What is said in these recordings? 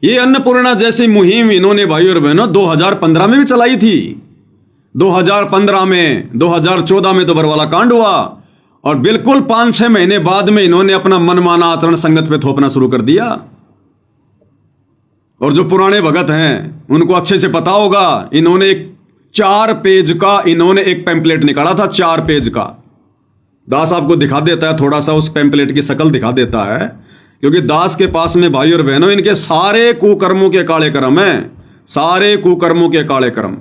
ये अन्नपूर्णा जैसी मुहिम इन्होंने भाई और बहनों 2015 में भी चलाई थी। 2015 में, 2014 में तो बरवाला कांड हुआ और बिल्कुल 5-6 महीने बाद में इन्होंने अपना मनमाना आचरण संगत पे थोपना शुरू कर दिया। और जो पुराने भगत हैं उनको अच्छे से पता होगा, इन्होंने एक 4 पेज का इन्होंने एक पैम्पलेट निकाला था, 4 पेज का। दास आपको दिखा देता है, थोड़ा सा उस पैम्पलेट की शक्ल दिखा देता है, क्योंकि दास के पास में भाई और बहनों इनके सारे कुकर्मों के काले कर्म हैं, सारे कुकर्मों के काले कर्म।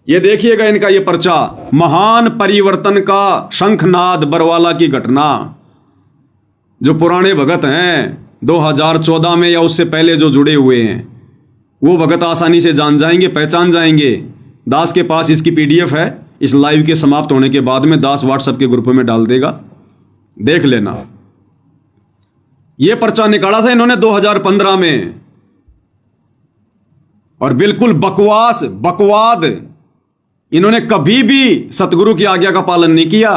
ये देखिएगा इनका ये पर्चा, महान परिवर्तन का शंखनाद बरवाला की घटना। जो पुराने भगत हैं 2014 में या उससे पहले जो जुड़े हुए हैं, वो भगत आसानी से जान जाएंगे, पहचान जाएंगे। दास के पास इसकी पीडीएफ है, इस लाइव के समाप्त होने के बाद में दास व्हाट्सएप के ग्रुप में डाल देगा, देख लेना। ये पर्चा निकाला था इन्होंने 2015 में और बिल्कुल बकवास, बकवाद। इन्होंने कभी भी सतगुरु की आज्ञा का पालन नहीं किया,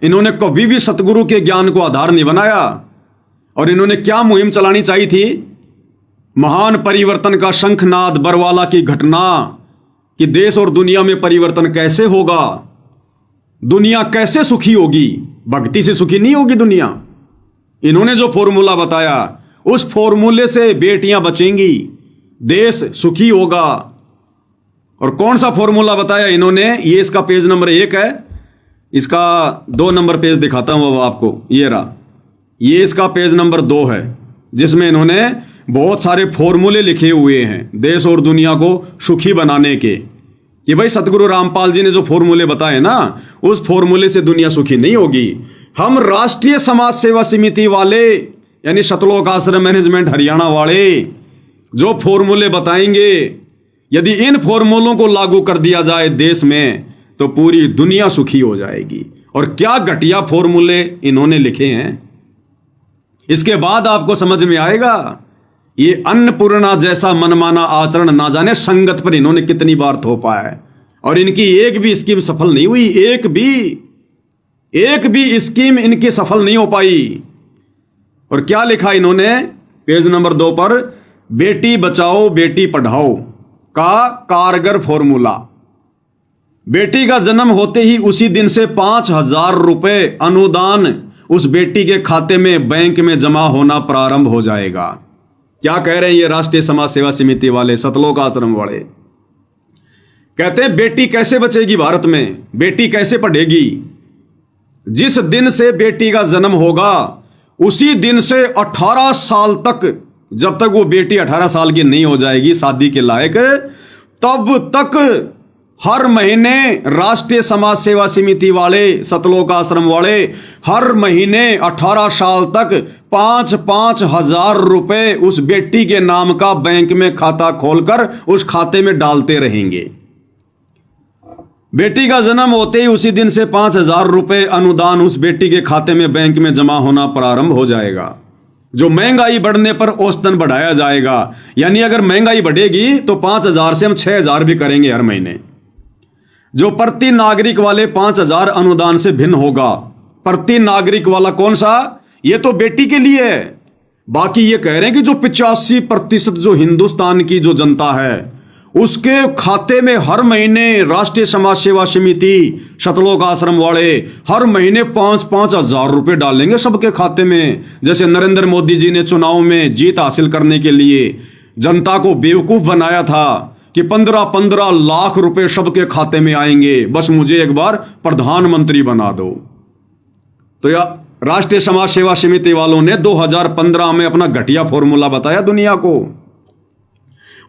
इन्होंने कभी भी सतगुरु के ज्ञान को आधार नहीं बनाया। और इन्होंने क्या मुहिम चलानी चाहिए थी? महान परिवर्तन का शंखनाद बरवाला की घटना, कि देश और दुनिया में परिवर्तन कैसे होगा, दुनिया कैसे सुखी होगी। भक्ति से सुखी नहीं होगी दुनिया। इन्होंने जो फॉर्मूला बताया, उस फॉर्मूले से बेटियां बचेंगी, देश सुखी होगा। और कौन सा फॉर्मूला बताया इन्होंने? ये इसका पेज नंबर 1 है, इसका 2 नंबर पेज दिखाता हूं अब आपको। ये रहा, ये इसका पेज नंबर 2 है, जिसमें इन्होंने बहुत सारे फॉर्मूले लिखे हुए हैं देश और दुनिया को सुखी बनाने के। कि भाई सतगुरु रामपाल जी ने जो फॉर्मूले बताए ना, उस फॉर्मूले से दुनिया सुखी नहीं होगी। हम राष्ट्रीय समाज सेवा समिति वाले, यानी सतलोक आश्रम मैनेजमेंट हरियाणा वाले, जो फॉर्मूले बताएंगे, यदि इन फॉर्मूलों को लागू कर दिया जाए देश में, तो पूरी दुनिया सुखी हो जाएगी। और क्या घटिया फॉर्मूले इन्होंने लिखे हैं, इसके बाद आपको समझ में आएगा। ये अन्नपूर्णा जैसा मनमाना आचरण ना जाने संगत पर इन्होंने कितनी बार थोपा है, और इनकी एक भी स्कीम सफल नहीं हुई। एक भी स्कीम इनकी सफल नहीं हो पाई। और क्या लिखा इन्होंने पेज नंबर 2 पर? बेटी बचाओ बेटी पढ़ाओ का कारगर फॉर्मूला। बेटी का जन्म होते ही उसी दिन से 5,000 रुपए अनुदान उस बेटी के खाते में बैंक में जमा होना प्रारंभ हो जाएगा। क्या कह रहे हैं ये राष्ट्रीय समाज सेवा समिति वाले, सतलोक आश्रम वाले? कहते हैं बेटी कैसे बचेगी भारत में, बेटी कैसे पढ़ेगी? जिस दिन से बेटी का जन्म होगा उसी दिन से 18 साल तक, जब तक वो बेटी 18 साल की नहीं हो जाएगी शादी के लायक, तब तक हर महीने राष्ट्रीय समाज सेवा समिति वाले, सतलोक आश्रम वाले हर महीने 18 साल तक 5-5 हजार रुपए उस बेटी के नाम का बैंक में खाता खोलकर उस खाते में डालते रहेंगे। बेटी का जन्म होते ही उसी दिन से 5,000 रुपए अनुदान उस बेटी के खाते में बैंक में जमा होना प्रारंभ हो जाएगा। जो महंगाई बढ़ने पर औसतन बढ़ाया जाएगा, यानी अगर महंगाई बढ़ेगी तो 5,000 से हम 6,000 भी करेंगे हर महीने। जो प्रति नागरिक वाले 5,000 अनुदान से भिन्न होगा। प्रति नागरिक वाला कौन सा? ये तो बेटी के लिए है। बाकी ये कह रहे हैं कि जो 85% जो हिंदुस्तान की जो जनता है, उसके खाते में हर महीने राष्ट्रीय समाज सेवा समिति, सतलोक आश्रम वाले हर महीने 5-5 हजार रुपए डालेंगे सबके खाते में। जैसे नरेंद्र मोदी जी ने चुनाव में जीत हासिल करने के लिए जनता को बेवकूफ बनाया था कि 15-15 लाख रुपए सबके खाते में आएंगे, बस मुझे एक बार प्रधानमंत्री बना दो। तो या राष्ट्रीय समाज सेवा समिति वालों ने 2015 में अपना घटिया फॉर्मूला बताया दुनिया को।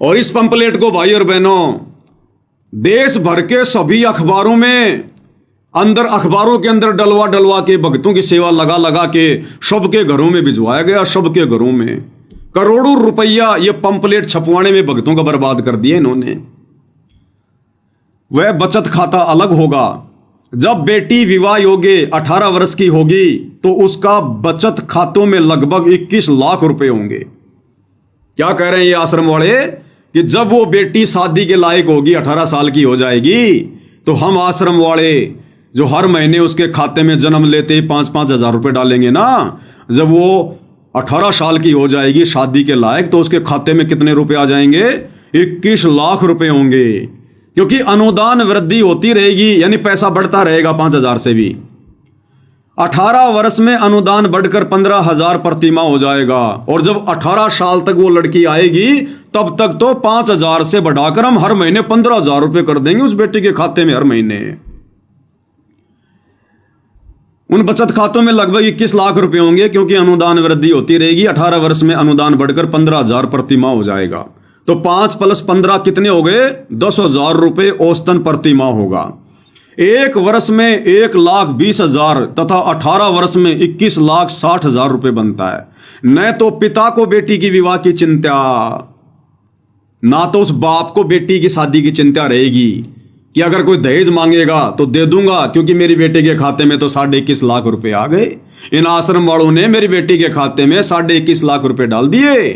और इस पंपलेट को भाई और बहनों देश भर के सभी अखबारों में, अखबारों के अंदर डलवा डलवा के भक्तों की सेवा लगा लगा के सबके घरों में भिजवाया गया। सबके घरों में करोड़ों रुपया ये पंपलेट छपवाने में भक्तों का बर्बाद कर दिए इन्होंने। वह बचत खाता अलग होगा। जब बेटी विवाह योग्य 18 वर्ष की होगी तो उसका बचत खातों में लगभग 21 लाख रुपए होंगे। क्या कह रहे हैं ये आश्रम वाले कि जब वो बेटी शादी के लायक होगी, 18 साल की हो जाएगी, तो हम आश्रम वाले जो हर महीने उसके खाते में जन्म लेते ही 5-5 हजार रुपए डालेंगे ना, जब वो 18 साल की हो जाएगी शादी के लायक, तो उसके खाते में कितने रुपए आ जाएंगे? 21 लाख रुपए होंगे, क्योंकि अनुदान वृद्धि होती रहेगी, यानी पैसा बढ़ता रहेगा 5,000 से भी। 18 वर्ष में अनुदान बढ़कर 15,000 प्रति माह हो जाएगा, और जब 18 साल तक वो लड़की आएगी तब तक तो 5,000 से बढ़ाकर हम हर महीने 15,000 रुपए कर देंगे उस बेटी के खाते में हर महीने। उन बचत खातों में लगभग 21 लाख रुपए होंगे, क्योंकि अनुदान वृद्धि होती रहेगी। 18 वर्ष में अनुदान बढ़कर 15,000 प्रति माह हो जाएगा, तो 5 + 15 कितने हो गए? 10,000 रुपए औसतन प्रति माह होगा। एक वर्ष में 1,20,000 तथा 18 वर्ष में 21,60,000 रुपए बनता है। न तो पिता को बेटी की विवाह की चिंता, ना तो उस बाप को बेटी की शादी की चिंता रहेगी कि अगर कोई दहेज मांगेगा तो दे दूंगा, क्योंकि मेरी बेटी के खाते में तो 21.5 लाख रुपए आ गए। इन आश्रम वालों ने मेरी बेटी के खाते में 21.5 लाख रुपए डाल दिए।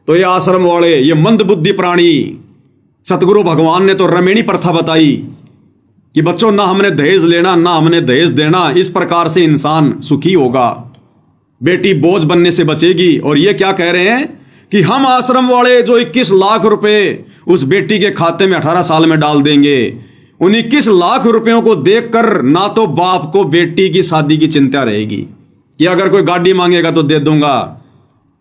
तो ये आश्रम वाले, ये मंदबुद्धि प्राणी, सतगुरु भगवान ने तो रमेणी प्रथा बताई कि बच्चों, ना हमने दहेज लेना ना हमने दहेज देना, इस प्रकार से इंसान सुखी होगा, बेटी बोझ बनने से बचेगी। और ये क्या कह रहे हैं कि हम आश्रम वाले जो 21 लाख रुपए उस बेटी के खाते में 18 साल में डाल देंगे, उन 21 लाख रुपयों को देखकर ना तो बाप को बेटी की शादी की चिंता रहेगी कि अगर कोई गाड़ी मांगेगा तो दे दूंगा,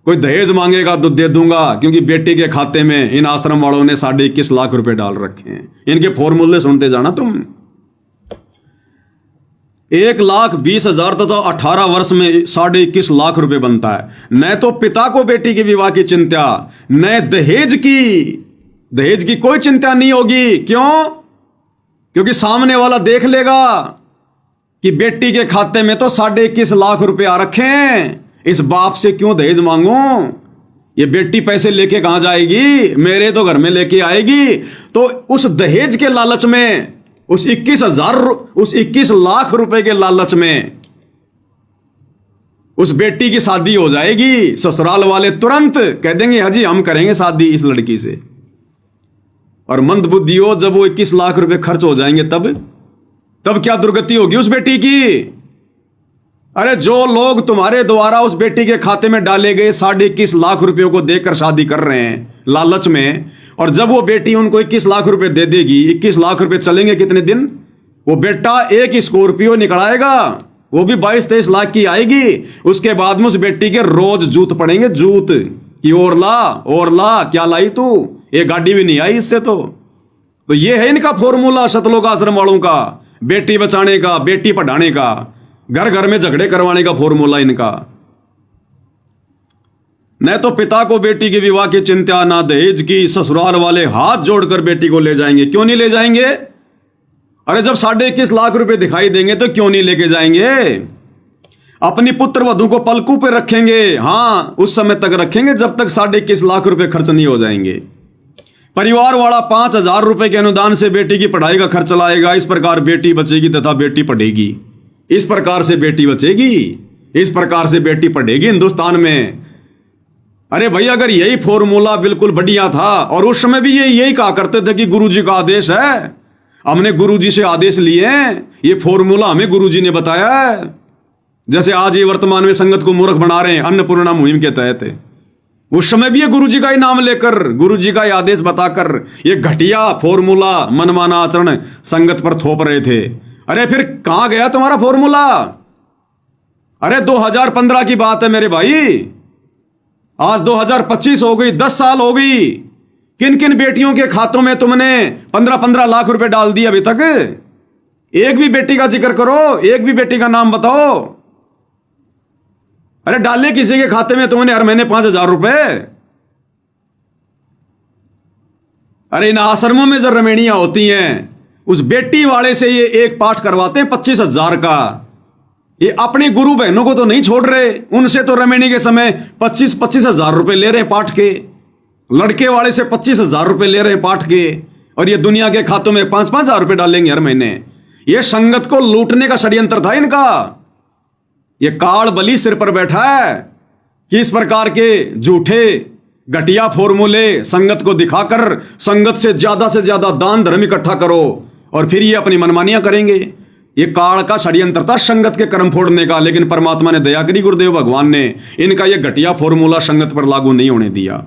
कोई दहेज मांगेगा तो दे दूंगा, क्योंकि बेटी के खाते में इन आश्रम वालों ने 21.5 लाख रुपए डाल रखे हैं। इनके फॉर्मूले सुनते जाना तुम। 1,20,000 तथा 18 वर्ष में 21.5 लाख रुपए बनता है। न तो पिता को बेटी की विवाह की चिंता, न दहेज की कोई चिंता नहीं होगी। क्यों? क्योंकि सामने वाला देख लेगा कि बेटी के खाते में तो 21.5 लाख रुपए आ रखे हैं, इस बाप से क्यों दहेज मांगू? ये बेटी पैसे लेके कहां जाएगी? मेरे तो घर में लेके आएगी। तो उस दहेज के लालच में, उस 21 लाख रुपए के लालच में उस बेटी की शादी हो जाएगी। ससुराल वाले तुरंत कह देंगे हाजी हम करेंगे शादी इस लड़की से। और मंदबुद्धियों, जब वो 21 लाख रुपए खर्च हो जाएंगे तब क्या दुर्गति होगी उस बेटी की? अरे जो लोग तुम्हारे द्वारा उस बेटी के खाते में डाले गए 21.5 लाख रुपयों को देकर शादी कर रहे हैं लालच में, और जब वो बेटी उनको 21 लाख रुपए दे देगी, 21 लाख रुपए चलेंगे कितने दिन? वो बेटा एक स्कॉर्पियो निकलाएगा, वो भी 22-23 लाख की आएगी। उसके बाद में उस बेटी के रोज जूत पड़ेंगे, जूत कि और ला क्या लाई तू, ये गाड़ी भी नहीं आई इससे। तो ये है इनका फॉर्मूला सतलोक आश्रम वालों का, बेटी बचाने का, बेटी पढ़ाने का, घर घर में झगड़े करवाने का फॉर्मूला इनका। न तो पिता को बेटी की विवाह की चिंता, ना दहेज की। ससुराल वाले हाथ जोड़कर बेटी को ले जाएंगे। क्यों नहीं ले जाएंगे? अरे जब 21.5 लाख रुपए दिखाई देंगे तो क्यों नहीं लेके जाएंगे? अपनी पुत्र वधू को पलकों पे रखेंगे। हां, उस समय तक रखेंगे जब तक 21.5 लाख रुपए खर्च नहीं हो जाएंगे। परिवार वाला 5,000 रुपए के अनुदान से बेटी की पढ़ाई का खर्च लाएगा। इस प्रकार बेटी बचेगी तथा बेटी पढ़ेगी। इस प्रकार से बेटी बचेगी, इस प्रकार से बेटी पढ़ेगी हिंदुस्तान में। अरे भाई, अगर यही फॉर्मूला बिल्कुल बढ़िया था, और उस समय भी ये यही कहा करते थे कि गुरुजी का आदेश है, हमने गुरुजी से आदेश लिए, ये फॉर्मूला हमें गुरुजी ने बताया है। जैसे आज ये वर्तमान में संगत को मूर्ख बना रहे हैं अन्नपूर्णा मुहिम के तहत, उस समय भी ये गुरुजी का ही नाम लेकर, गुरुजी का ही आदेश बताकर ये घटिया फॉर्मूला मनमाना आचरण संगत पर थोप रहे थे। अरे फिर कहां गया तुम्हारा फॉर्मूला? अरे 2015 की बात है मेरे भाई, आज 2025 हो गई, 10 साल हो गई। किन किन बेटियों के खातों में तुमने 15-15 लाख रुपए डाल दिए अभी तक? एक भी बेटी का जिक्र करो, एक भी बेटी का नाम बताओ। अरे डाले किसी के खाते में तुमने हर महीने 5,000 रुपए? अरे इन आश्रमों में जब रमेणियां होती हैं, उस बेटी वाले से ये एक पाठ करवाते हैं 25,000 का। ये अपनी गुरु बहनों को तो नहीं छोड़ रहे, उनसे तो रमेणी के समय 25,000 रुपए ले रहे हैं पाठ के। लड़के वाले से 25,000 रुपए ले रहे हैं पाठ के, और ये दुनिया के खातों में 5,000 रुपए डालेंगे हर महीने। ये संगत को लूटने का षड्यंत्र था इनका। ये काल बलि सिर पर बैठा है कि इस प्रकार के झूठे घटिया फॉर्मूले संगत को दिखाकर संगत से ज्यादा दान धर्म इकट्ठा करो, और फिर ये अपनी मनमानियां करेंगे। ये काल का षड्यंत्र था संगत के कर्म फोड़ने का, लेकिन परमात्मा ने दया करी, गुरुदेव भगवान ने इनका ये घटिया फॉर्मूला संगत पर लागू नहीं होने दिया।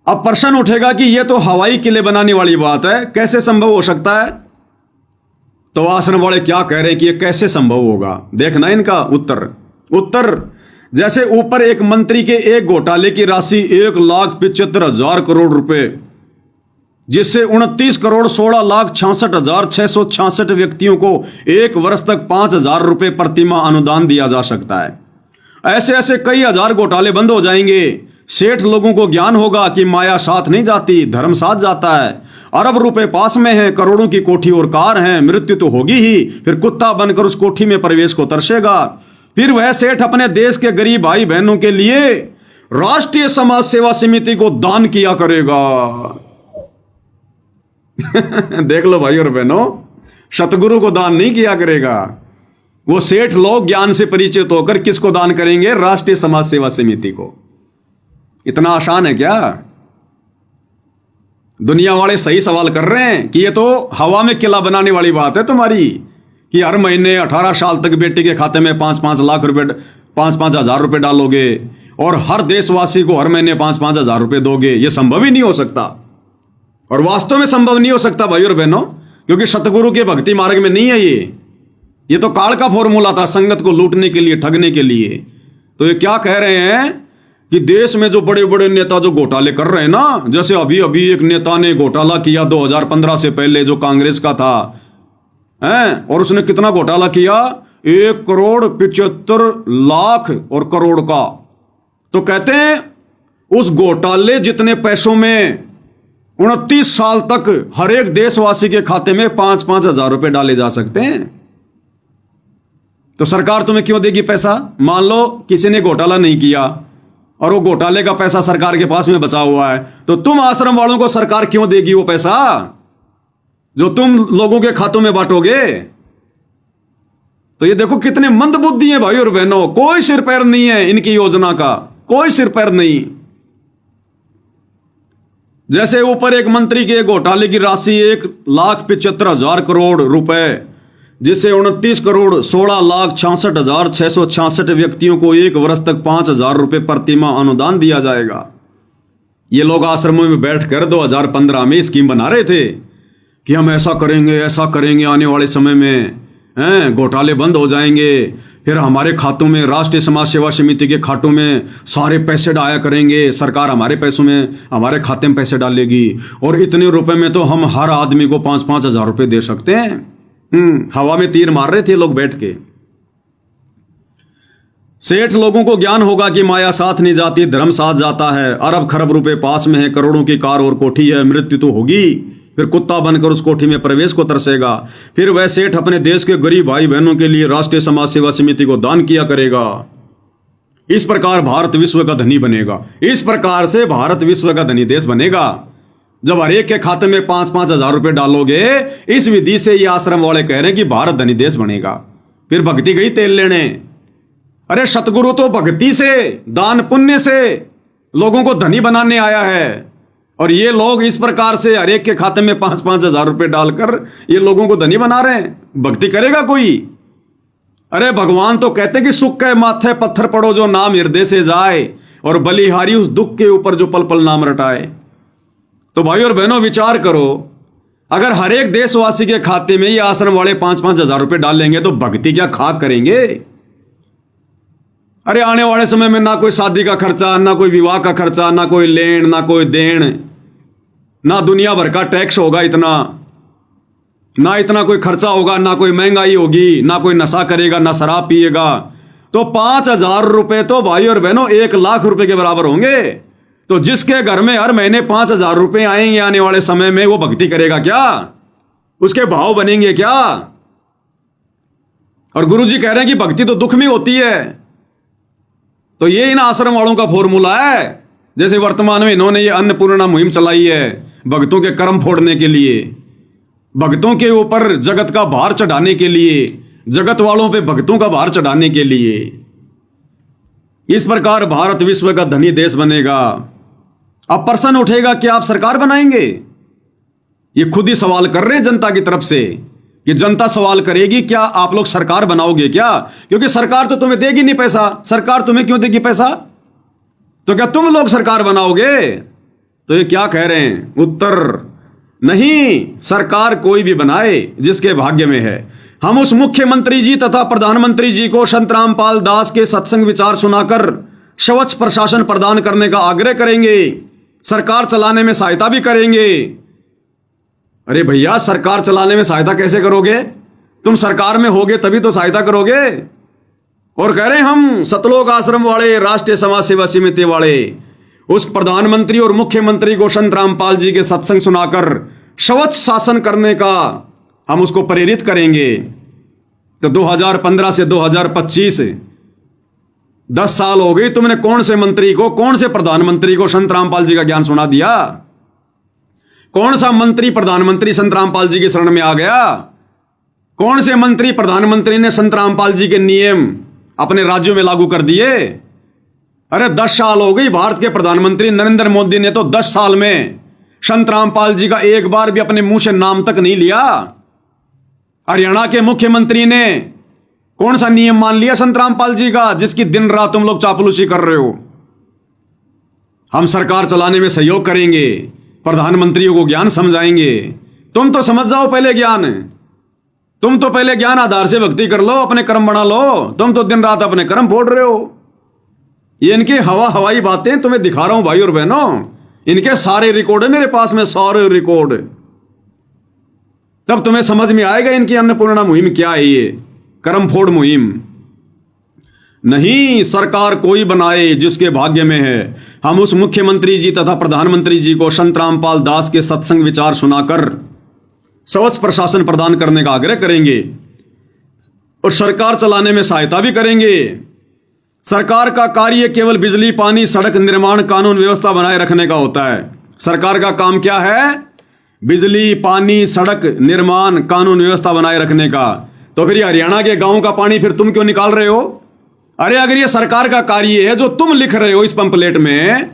अब प्रश्न उठेगा कि ये तो हवाई किले बनाने वाली बात है, कैसे संभव हो सकता है? तो आश्रम वाले क्या कह रहे हैं कि ये कैसे संभव होगा? देखना इनका उत्तर जैसे ऊपर एक मंत्री के एक घोटाले की राशि 1,75,000 करोड़ रुपए, जिससे 29 करोड़ 16,66,666 व्यक्तियों को एक वर्ष तक 5,000 रुपए प्रतिमाह अनुदान दिया जा सकता है। ऐसे ऐसे कई हजार घोटाले बंद हो जाएंगे। सेठ लोगों को ज्ञान होगा कि माया साथ नहीं जाती, धर्म साथ जाता है। अरब रुपए पास में है, करोड़ों की कोठी और कार है, मृत्यु तो होगी ही, फिर कुत्ता बनकर उस कोठी में प्रवेश को तरसेगा। फिर वह सेठ अपने देश के गरीब भाई बहनों के लिए राष्ट्रीय समाज सेवा समिति को दान किया करेगा। देख लो भाई और बहनों, सतगुरु को दान नहीं किया करेगा। वो सेठ लोग ज्ञान से परिचित होकर किसको दान करेंगे? राष्ट्रीय समाज सेवा समिति को। इतना आसान है क्या? दुनिया वाले सही सवाल कर रहे हैं कि ये तो हवा में किला बनाने वाली बात है तुम्हारी, कि हर महीने 18 साल तक बेटी के खाते में 5-5 लाख रुपए, 5-5 हजार रुपए डालोगे और हर देशवासी को हर महीने 5-5 हजार रुपए दोगे। ये संभव ही नहीं हो सकता, और वास्तव में संभव नहीं हो सकता भाई और बहनों, क्योंकि सतगुरु के भक्ति मार्ग में नहीं है ये तो काल का फॉर्मूला था संगत को लूटने के लिए, ठगने के लिए। तो ये क्या कह रहे हैं कि देश में जो बड़े बड़े नेता जो घोटाले कर रहे हैं ना, जैसे अभी अभी एक नेता ने घोटाला किया 2015 से पहले, जो कांग्रेस का था, हैं, और उसने कितना घोटाला किया? 1,75,00,000 और करोड़ का। तो कहते हैं उस घोटाले जितने पैसों में 29 साल तक हर एक देशवासी के खाते में 5-5 हजार रुपए डाले जा सकते हैं। तो सरकार तुम्हें क्यों देगी पैसा? मान लो किसी ने घोटाला नहीं किया और वो घोटाले का पैसा सरकार के पास में बचा हुआ है, तो तुम आश्रम वालों को सरकार क्यों देगी वो पैसा जो तुम लोगों के खातों में बांटोगे? तो ये देखो कितने मंदबुद्धि हैं भाई और बहनों, कोई सिर पैर नहीं है इनकी योजना का, कोई सिर पैर नहीं। जैसे ऊपर एक मंत्री के घोटाले की राशि 1,75,000 करोड़ रुपए, जिससे 29 करोड़ 16,66,666 व्यक्तियों को एक वर्ष तक 5,000 रुपए प्रतिमाह अनुदान दिया जाएगा। ये लोग आश्रमों में बैठकर 2015 में स्कीम बना रहे थे कि हम ऐसा करेंगे, आने वाले समय में घोटाले बंद हो जाएंगे, फिर हमारे खातों में, राष्ट्रीय समाज सेवा समिति के खातों में सारे पैसे डाया करेंगे, सरकार हमारे पैसों में, हमारे खाते में पैसे डालेगी, और इतने रुपए में तो हम हर आदमी को 5-5 हजार रुपए दे सकते हैं। हवा में तीर मार रहे थे लोग बैठ के। सेठ लोगों को ज्ञान होगा कि माया साथ नहीं जाती, धर्म साथ जाता है। अरब खरब रुपए पास में है, करोड़ों की कार और कोठी है, मृत्यु तो होगी, फिर कुत्ता बनकर उस कोठी में प्रवेश को तरसेगा। फिर वह सेठ अपने देश के गरीब भाई बहनों के लिए राष्ट्रीय समाज सेवा समिति को दान किया करेगा। इस प्रकार भारत विश्व का धनी बनेगा। इस प्रकार से भारत विश्व का धनी देश बनेगा जब हर एक के खाते में 5-5 हजार रुपए डालोगे। इस विधि से ये आश्रम वाले कह रहे हैं कि भारत धनी देश बनेगा। फिर भक्ति गई तेल लेने। अरे सतगुरु तो भक्ति से, दान पुण्य से लोगों को धनी बनाने आया है, और ये लोग इस प्रकार से हर एक के खाते में 5-5 हजार रुपए डालकर ये लोगों को धनी बना रहे हैं। भक्ति करेगा कोई? अरे भगवान तो कहते कि सुख के माथे पत्थर पड़ो जो नाम हृदय से जाए, और बलिहारी उस दुख के ऊपर जो पल पल नाम रटाए। तो भाई और बहनों विचार करो, अगर हर एक देशवासी के खाते में ये आश्रम वाले 5-5 हजार रुपए डाल लेंगे तो भक्ति क्या खाक करेंगे? अरे आने वाले समय में ना कोई शादी का खर्चा, ना कोई विवाह का खर्चा, ना कोई लेन, ना कोई देन, ना दुनिया भर का टैक्स होगा इतना, ना इतना कोई खर्चा होगा, ना कोई महंगाई होगी, ना कोई नशा करेगा, ना शराब पिएगा। तो 5,000 रुपए तो भाई और बहनों 1,00,000 रुपए के बराबर होंगे। तो जिसके घर में हर महीने 5,000 रुपए आएंगे आने वाले समय में, वो भक्ति करेगा क्या? उसके भाव बनेंगे क्या? और गुरुजी कह रहे हैं कि भक्ति तो दुख में होती है। तो ये इन आश्रम वालों का फॉर्मूला है। जैसे वर्तमान में इन्होंने ये अन्नपूर्णा मुहिम चलाई है भक्तों के कर्म फोड़ने के लिए, भक्तों के ऊपर जगत का भार चढ़ाने के लिए, जगत वालों पे भक्तों का भार चढ़ाने के लिए। इस प्रकार भारत विश्व का धनी देश बनेगा। अब प्रश्न उठेगा कि आप सरकार बनाएंगे? ये खुद ही सवाल कर रहे हैं जनता की तरफ से कि जनता सवाल करेगी क्या आप लोग सरकार बनाओगे क्या? क्योंकि सरकार तो तुम्हें देगी नहीं पैसा। सरकार तुम्हें क्यों देगी पैसा? तो क्या तुम लोग सरकार बनाओगे? तो ये क्या कह रहे हैं? उत्तर नहीं, सरकार कोई भी बनाए जिसके भाग्य में है। हम उस मुख्यमंत्री जी तथा प्रधानमंत्री जी को संत रामपाल दास के सत्संग विचार सुनाकर स्वच्छ प्रशासन प्रदान करने का आग्रह करेंगे, सरकार चलाने में सहायता भी करेंगे। अरे भैया, सरकार चलाने में सहायता कैसे करोगे? तुम सरकार में होगे तभी तो सहायता करोगे। और कह रहे हैं हम सतलोक आश्रम वाले, राष्ट्रीय समाज सेवा समिति वाले, उस प्रधानमंत्री और मुख्यमंत्री को संत रामपाल जी के सत्संग सुनाकर स्वच्छ शासन करने का हम उसको प्रेरित करेंगे। तो 2015 से 2025 10 साल हो गई, तुमने कौन से मंत्री को, कौन से प्रधानमंत्री को संत रामपाल जी का ज्ञान सुना दिया? कौन सा मंत्री प्रधानमंत्री संत रामपाल जी की शरण में आ गया? कौन से मंत्री प्रधानमंत्री ने संत रामपाल जी के नियम अपने राज्यों में लागू कर दिए? अरे 10 साल हो गई, भारत के प्रधानमंत्री नरेंद्र मोदी ने तो 10 साल में संत रामपाल जी का एक बार भी अपने मुंह से नाम तक नहीं लिया। हरियाणा के मुख्यमंत्री ने कौन सा नियम मान लिया संत रामपाल जी का, जिसकी दिन रात तुम लोग चापलूसी कर रहे हो? हम सरकार चलाने में सहयोग करेंगे, प्रधानमंत्रियों को ज्ञान समझाएंगे। तुम तो समझ जाओ पहले ज्ञान, तुम तो पहले ज्ञान आधार से भक्ति कर लो, अपने कर्म बना लो। तुम तो दिन रात अपने कर्म फोड़ रहे हो। ये इनकी हवाई बातें तुम्हें दिखा रहा हूं भाई और बहनों, इनके सारे रिकॉर्ड है मेरे पास में, सारे रिकॉर्ड। तब तुम्हें समझ में आएगा इनकी अन्नपूर्णा मुहिम क्या है, ये कर्म फोड़ मुहिम। नहीं, सरकार कोई बनाए जिसके भाग्य में है। हम उस मुख्यमंत्री जी तथा प्रधानमंत्री जी को संत रामपाल दास के सत्संग विचार सुनाकर स्वच्छ प्रशासन प्रदान करने का आग्रह करेंगे और सरकार चलाने में सहायता भी करेंगे। सरकार का कार्य केवल बिजली, पानी, सड़क निर्माण, कानून व्यवस्था बनाए रखने का होता है। सरकार का काम क्या है? बिजली, पानी, सड़क निर्माण, कानून व्यवस्था बनाए रखने का। तो फिर हरियाणा के गांव का पानी फिर तुम क्यों निकाल रहे हो? अरे अगर ये सरकार का कार्य है जो तुम लिख रहे हो इस पंपलेट में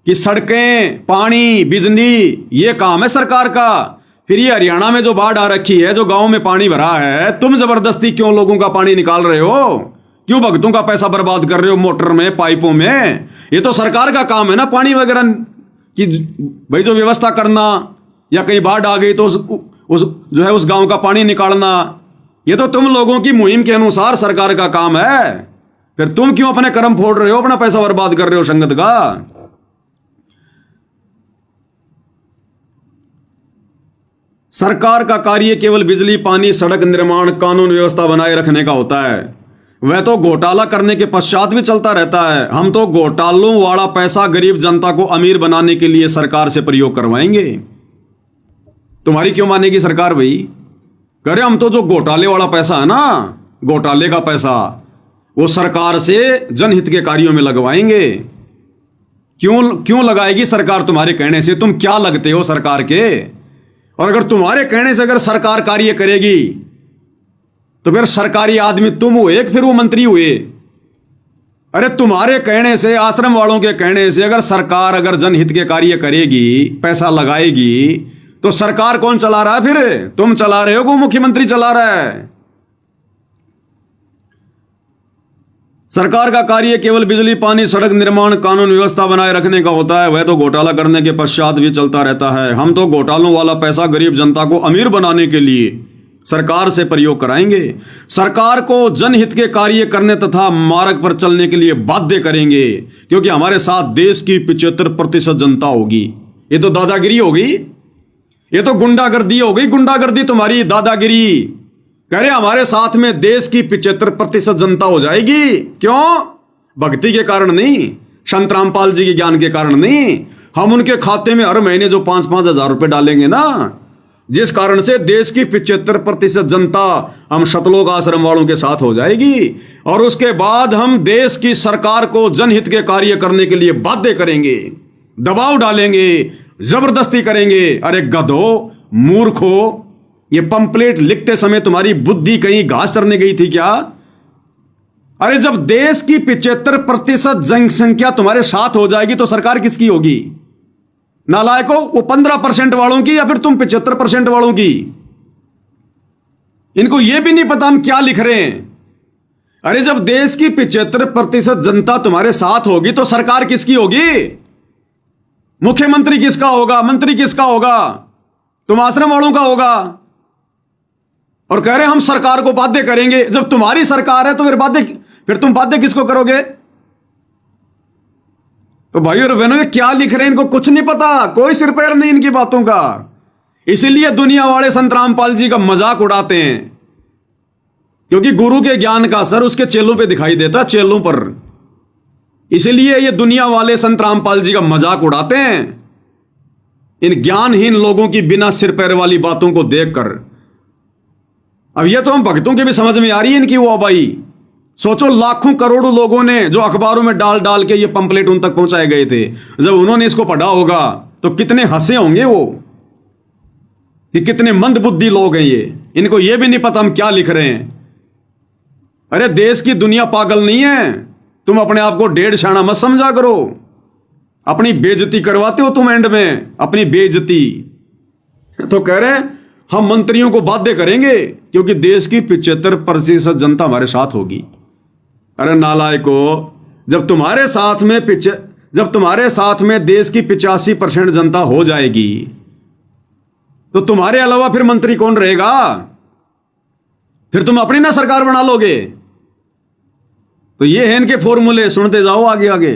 कि सड़कें, पानी, बिजली ये काम है सरकार का, फिर ये हरियाणा में जो बाढ़ आ रखी है, जो गांव में पानी भरा है, तुम जबरदस्ती क्यों लोगों का पानी निकाल रहे हो? क्यों भक्तों का पैसा बर्बाद कर रहे हो मोटर में, पाइपों में? ये तो सरकार का काम है ना, पानी वगैरह की भाई जो व्यवस्था करना, या कहीं बाढ़ आ गई तो उस गांव का पानी निकालना। ये तो तुम लोगों की मुहिम के अनुसार सरकार का काम है। फिर तुम क्यों अपने कर्म फोड़ रहे हो, अपना पैसा बर्बाद कर रहे हो संगत का? सरकार का कार्य केवल बिजली, पानी, सड़क निर्माण, कानून व्यवस्था बनाए रखने का होता है। वह तो घोटाला करने के पश्चात भी चलता रहता है। हम तो घोटालों वाला पैसा गरीब जनता को अमीर बनाने के लिए सरकार से प्रयोग करवाएंगे। तुम्हारी क्यों मानेगी सरकार भाई? कह रहे हम तो जो घोटाले वाला पैसा है ना, घोटाले का पैसा, वो सरकार से जनहित के कार्यों में लगवाएंगे। क्यों लगाएगी सरकार तुम्हारे कहने से? तुम क्या लगते हो सरकार के? और अगर तुम्हारे कहने से अगर सरकार कार्य करेगी तो फिर सरकारी आदमी तुम हुए कि फिर वो मंत्री हुए? अरे तुम्हारे कहने से, आश्रम वालों के कहने से अगर सरकार अगर जनहित के कार्य करेगी, पैसा लगाएगी, तो सरकार कौन चला रहा है? फिर तुम चला रहे हो कि मुख्यमंत्री चला रहा है? सरकार का कार्य केवल बिजली, पानी, सड़क निर्माण, कानून व्यवस्था बनाए रखने का होता है। वह तो घोटाला करने के पश्चात भी चलता रहता है। हम तो घोटालों वाला पैसा गरीब जनता को अमीर बनाने के लिए सरकार से प्रयोग कराएंगे। सरकार को जनहित के कार्य करने तथा मार्ग पर चलने के लिए बाध्य करेंगे, क्योंकि हमारे साथ देश की 75% जनता होगी। ये तो दादागिरी होगी, ये तो गुंडागर्दी हो गई। गुंडागर्दी तुम्हारी, दादागिरी। कह रहे हमारे साथ में देश की 75% जनता हो जाएगी। क्यों? भक्ति के कारण नहीं, संत रामपाल जी के ज्ञान के कारण नहीं। हम उनके खाते में हर महीने जो 5-5 हजार रुपए डालेंगे ना, जिस कारण से देश की 75% जनता हम सतलोक आश्रम वालों के साथ हो जाएगी। और उसके बाद हम देश की सरकार को जनहित के कार्य करने के लिए बाध्य करेंगे, दबाव डालेंगे, जबरदस्ती करेंगे। अरे गधो, मूर्खो, ये पंपलेट लिखते समय तुम्हारी बुद्धि कहीं घास चरने गई थी क्या? अरे जब देश की 75% जनसंख्या तुम्हारे साथ हो जाएगी तो सरकार किसकी होगी? नालायको, वो 15% वालों की या फिर तुम 75% वालों की? इनको यह भी नहीं पता हम क्या लिख रहे हैं। अरे जब देश की 75% जनता तुम्हारे साथ होगी तो सरकार किसकी होगी? मुख्यमंत्री किसका होगा? मंत्री किसका होगा? तुम आश्रम वालों का होगा। और कह रहे हम सरकार को बाध्य करेंगे। जब तुम्हारी सरकार है तो फिर तुम बाध्य किसको करोगे? तो भाइयों और बहनों, ये क्या लिख रहे हैं इनको कुछ नहीं पता, कोई सिर पैर नहीं इनकी बातों का। इसीलिए दुनिया वाले संत रामपाल जी का मजाक उड़ाते हैं, क्योंकि गुरु के ज्ञान का असर उसके चेलों पे दिखाई देता, चेलों पर। इसीलिए ये दुनिया वाले संत रामपाल जी का मजाक उड़ाते हैं, इन ज्ञानहीन लोगों की बिना सिर पैर वाली बातों को देखकर। अब ये तो हम भक्तों के भी समझ में आ रही है इनकी वो भाई। सोचो, लाखों करोड़ों लोगों ने जो अखबारों में डाल डाल के ये पंपलेट उन तक पहुंचाए गए थे, जब उन्होंने इसको पढ़ा होगा तो कितने हंसे होंगे वो कि कितने मंदबुद्धि लोग हैं ये। इनको ये भी नहीं पता हम क्या लिख रहे हैं। अरे देश की दुनिया पागल नहीं है, तुम अपने आप को डेढ़ शाना मत समझा करो। अपनी बेइज्जती करवाते हो तुम एंड में, अपनी बेइज्जती। तो कह रहे हैं हम मंत्रियों को बाध्य करेंगे क्योंकि देश की 75% जनता हमारे साथ होगी। अरे नालायको, जब तुम्हारे साथ में देश की 85% जनता हो जाएगी तो तुम्हारे अलावा फिर मंत्री कौन रहेगा? फिर तुम अपनी ना सरकार बना लोगे। तो ये हैं इनके फॉर्मूले, सुनते जाओ आगे आगे।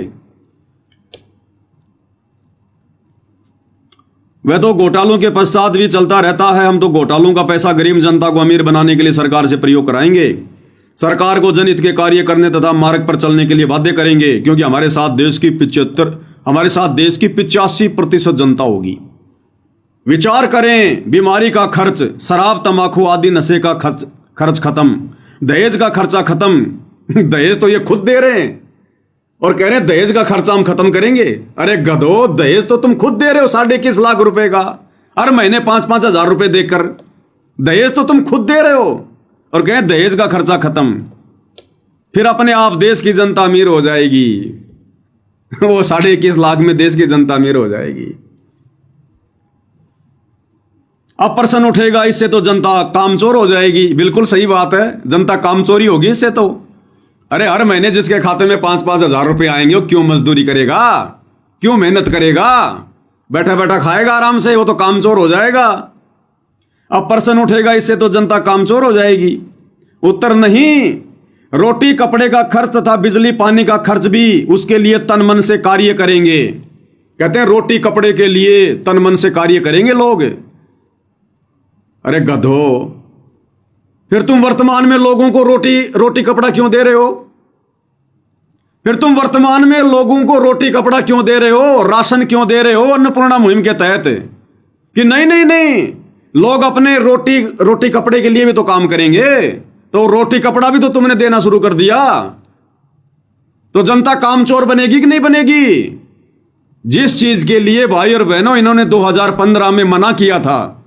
वह तो घोटालों के पश्चात भी चलता रहता है। हम तो घोटालों का पैसा गरीब जनता को अमीर बनाने के लिए सरकार से प्रयोग कराएंगे, सरकार को जनहित के कार्य करने तथा मार्ग पर चलने के लिए बाध्य करेंगे, क्योंकि हमारे साथ देश की 85% जनता होगी। विचार करें, बीमारी का खर्च, शराब तंबाकू आदि नशे का खर्च खत्म, दहेज का खर्चा खत्म। दहेज तो ये खुद दे रहे हैं और कह रहे हैं दहेज का खर्चा हम खत्म करेंगे। अरे गधो, दहेज तो तुम खुद दे रहे हो 21.5 लाख रुपए का, हर महीने 5-5 हजार रुपए देकर। दहेज तो तुम खुद दे रहे हो और कह रहे दहेज का खर्चा खत्म। फिर अपने आप देश की जनता अमीर हो जाएगी। वो 21.5 लाख में देश की जनता अमीर हो जाएगी। अब प्रश्न उठेगा, इससे तो जनता कामचोर हो जाएगी। बिल्कुल सही बात है, जनता कामचोरी होगी इससे तो। अरे हर महीने जिसके खाते में 5-5 हजार रुपए आएंगे वो क्यों मजदूरी करेगा, क्यों मेहनत करेगा? बैठा बैठा खाएगा आराम से, वो तो कामचोर हो जाएगा। अब प्रश्न उठेगा, इससे तो जनता कामचोर हो जाएगी। उत्तर नहीं, रोटी कपड़े का खर्च तथा बिजली पानी का खर्च भी उसके लिए तन मन से कार्य करेंगे। कहते हैं रोटी कपड़े के लिए तन मन से कार्य करेंगे लोग। अरे गधो, फिर तुम वर्तमान में लोगों को रोटी कपड़ा क्यों दे रहे हो? फिर तुम वर्तमान में लोगों को रोटी कपड़ा क्यों दे रहे हो, राशन क्यों दे रहे हो अन्नपूर्णा मुहिम के तहत? कि नहीं नहीं नहीं, लोग अपने रोटी कपड़े के लिए भी तो काम करेंगे, तो रोटी कपड़ा भी तो तुमने देना शुरू कर दिया। तो जनता कामचोर बनेगी कि नहीं बनेगी? जिस चीज के लिए भाई और बहनों इन्होंने 2015 में मना किया था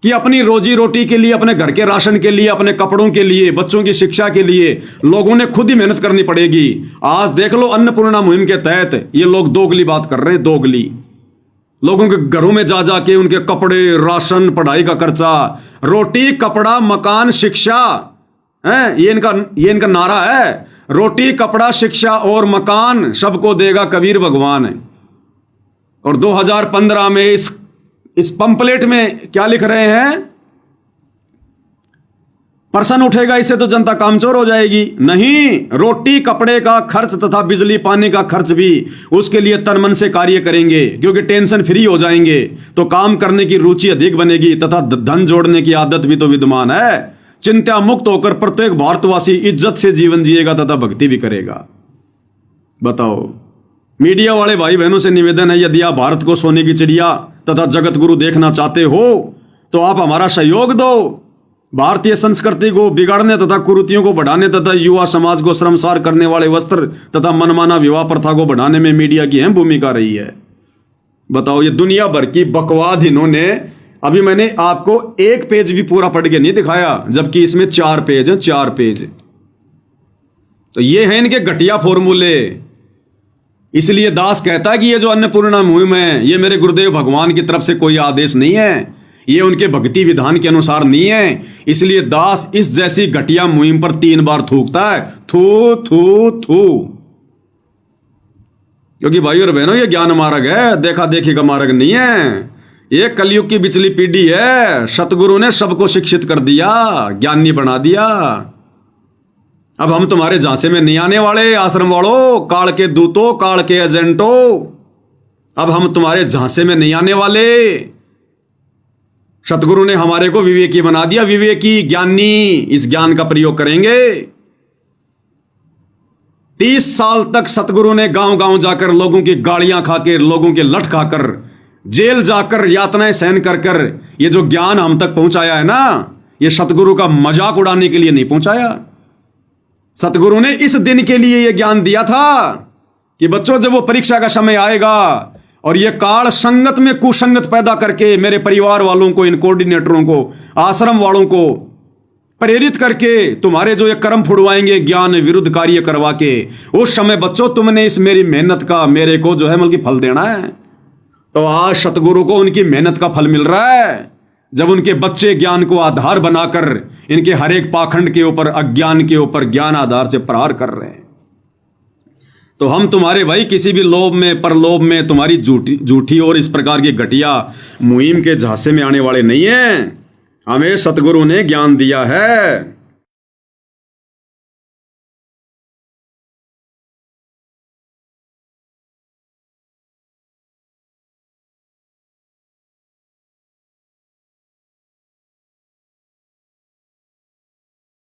कि अपनी रोजी रोटी के लिए, अपने घर के राशन के लिए, अपने कपड़ों के लिए, बच्चों की शिक्षा के लिए लोगों ने खुद ही मेहनत करनी पड़ेगी। आज देख लो अन्नपूर्णा मुहिम के तहत ये लोग दोगली बात कर रहे हैं, दोगली। लोगों के घरों में जा जाके उनके कपड़े, राशन, पढ़ाई का खर्चा, रोटी कपड़ा मकान शिक्षा है, ये इनका नारा है। रोटी कपड़ा शिक्षा और मकान सबको देगा कबीर भगवान। और 2015 में इस पंपलेट में क्या लिख रहे हैं? प्रश्न उठेगा, इससे तो जनता कामचोर हो जाएगी। नहीं, रोटी कपड़े का खर्च तथा बिजली पानी का खर्च भी उसके लिए तन मन से कार्य करेंगे, क्योंकि टेंशन फ्री हो जाएंगे तो काम करने की रुचि अधिक बनेगी तथा धन जोड़ने की आदत भी तो विद्यमान है। चिंता मुक्त होकर प्रत्येक भारतवासी इज्जत से जीवन जिएगा तथा भक्ति भी करेगा। बताओ, मीडिया वाले भाई बहनों से निवेदन है, यदि आप भारत को सोने की चिड़िया तथा जगत गुरु देखना चाहते हो तो आप हमारा सहयोग दो। भारतीय संस्कृति को बिगाड़ने तथा कुरीतियों को बढ़ाने तथा युवा समाज को शर्मसार करने वाले वस्त्र तथा मनमाना विवाह प्रथा को बढ़ाने में मीडिया की अहम भूमिका रही है। बताओ, ये दुनिया भर की बकवाद इन्होंने, अभी मैंने आपको एक पेज भी पूरा पढ़ के नहीं दिखाया, जबकि इसमें 4 पेज हैं, 4 पेज। तो ये है इनके घटिया फॉर्मूले। इसलिए दास कहता है कि ये जो अन्नपूर्णा मुहिम है, ये मेरे गुरुदेव भगवान की तरफ से कोई आदेश नहीं है, ये उनके भक्ति विधान के अनुसार नहीं है। इसलिए दास इस जैसी घटिया मुहिम पर 3 बार थूकता है, थू थू थू। क्योंकि भाई और बहनों, ये ज्ञान मार्ग है, देखा देखी का मार्ग नहीं है। ये कलयुग की बिचली पीढ़ी है। सतगुरु ने सबको शिक्षित कर दिया, ज्ञानी बना दिया। अब हम तुम्हारे झांसे में नहीं आने वाले, आश्रम वालों, काल के दूतों, काल के एजेंटों। अब हम तुम्हारे झांसे में नहीं आने वाले। सतगुरु ने हमारे को विवेकी बना दिया, विवेकी, ज्ञानी। इस ज्ञान का प्रयोग करेंगे। 30 साल तक सतगुरु ने गांव गांव जाकर लोगों की गालियां खाकर, लोगों के लठ खाकर, जेल जाकर यातनाएं सहन कर कर ये जो ज्ञान हम तक पहुंचाया है ना, ये सतगुरु का मजाक उड़ाने के लिए नहीं पहुंचाया। सतगुरु ने इस दिन के लिए यह ज्ञान दिया था कि बच्चों, जब वो परीक्षा का समय आएगा और ये काल संगत में कुसंगत पैदा करके मेरे परिवार वालों को, इन कोऑर्डिनेटरों को, आश्रम वालों को प्रेरित करके तुम्हारे जो ये कर्म फुड़वाएंगे ज्ञान विरुद्ध कार्य करवा के, उस समय बच्चों तुमने इस मेरी मेहनत का मेरे को जो है बल्कि फल देना है। तो आज सतगुरु को उनकी मेहनत का फल मिल रहा है, जब उनके बच्चे ज्ञान को आधार बनाकर इनके हर एक पाखंड के ऊपर, अज्ञान के ऊपर ज्ञान आधार से प्रहार कर रहे हैं। तो हम तुम्हारे भाई किसी भी लोभ में, परलोभ में, तुम्हारी झूठी और इस प्रकार की घटिया मुहिम के झांसे में आने वाले नहीं हैं। हमें सतगुरु ने ज्ञान दिया है।